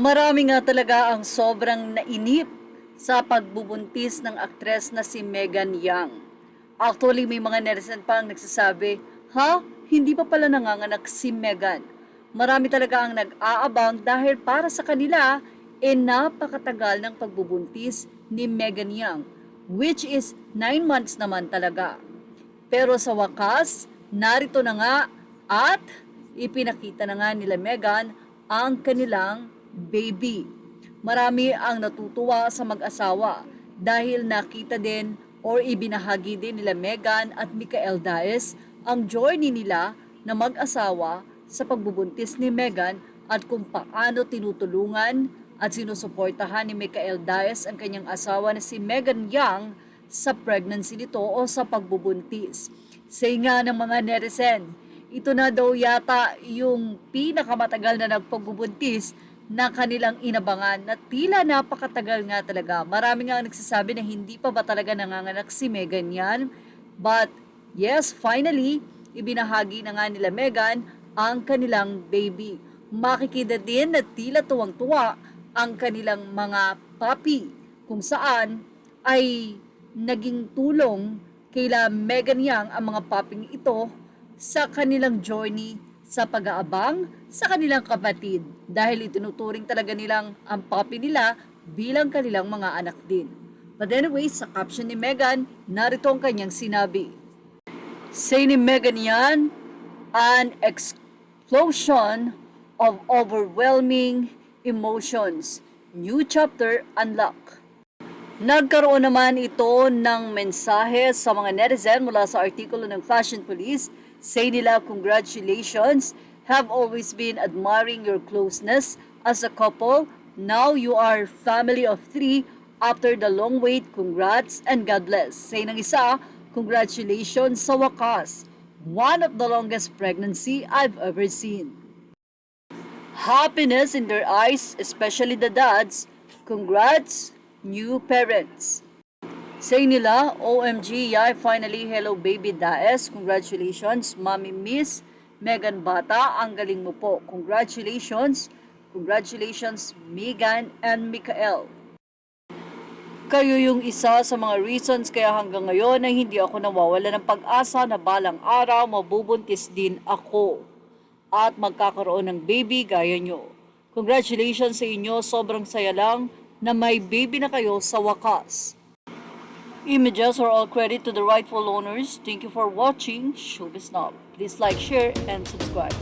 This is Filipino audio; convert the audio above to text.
Marami nga talaga ang sobrang nainip sa pagbubuntis ng aktres na si Megan Yang. Actually, may mga netizen pa ang nagsasabi, ha? Hindi pa pala nanganganak si Megan. Marami talaga ang nag-aabang dahil para sa kanila, napakatagal ng pagbubuntis ni Megan Yang, which is 9 months naman talaga. Pero sa wakas, narito na nga at ipinakita na nga nila Megan ang kanilang baby. Marami ang natutuwa sa mag-asawa dahil nakita din or ibinahagi din nila Megan at Michael Diaz ang journey nila na mag-asawa sa pagbubuntis ni Megan at kung paano tinutulungan at sinusuportahan ni Michael Diaz ang kanyang asawa na si Megan Yang sa pregnancy nito o sa pagbubuntis. Say nga ng mga netizen, ito na daw yata yung pinakamatagal na nagpagbubuntis na kanilang inabangan na tila napakatagal nga talaga. Marami nga nagsasabi na hindi pa ba talaga nanganganak si Megan yan. But yes, finally, ibinahagi na nga nila Megan ang kanilang baby. Makikita din na tila tuwang-tuwa ang kanilang mga papi kung saan ay naging tulong kaila Megan Yang ang mga paping ito sa kanilang journey sa pag-aabang sa kanilang kapatid dahil itinuturing talaga nilang ang papi nila bilang kanilang mga anak din. But anyway, sa caption ni Megan, narito ang kanyang sinabi. Say ni Megan yan, an explosion of overwhelming emotions. New chapter unlock. Nagkaroon naman ito ng mensahe sa mga netizen mula sa artikulo ng Fashion Police. Say nila, congratulations, have always been admiring your closeness as a couple. Now you are family of 3 after the long wait. Congrats and God bless. Say ng isa, congratulations sa wakas. One of the longest pregnancy I've ever seen. Happiness in their eyes, especially the dads. Congrats, new parents. Say nila, OMG, yay, finally, hello baby Daes, congratulations, Mommy Miss, Megan Bata, ang galing mo po, congratulations, Megan and Michael. Kayo yung isa sa mga reasons kaya hanggang ngayon ay hindi ako nawawala ng pag-asa na balang araw mabubuntis din ako at magkakaroon ng baby gaya nyo. Congratulations sa inyo, sobrang saya lang na may baby na kayo sa wakas. Images are all credit to the rightful owners. Thank you for watching Showbiz Now. Please like, share, and subscribe.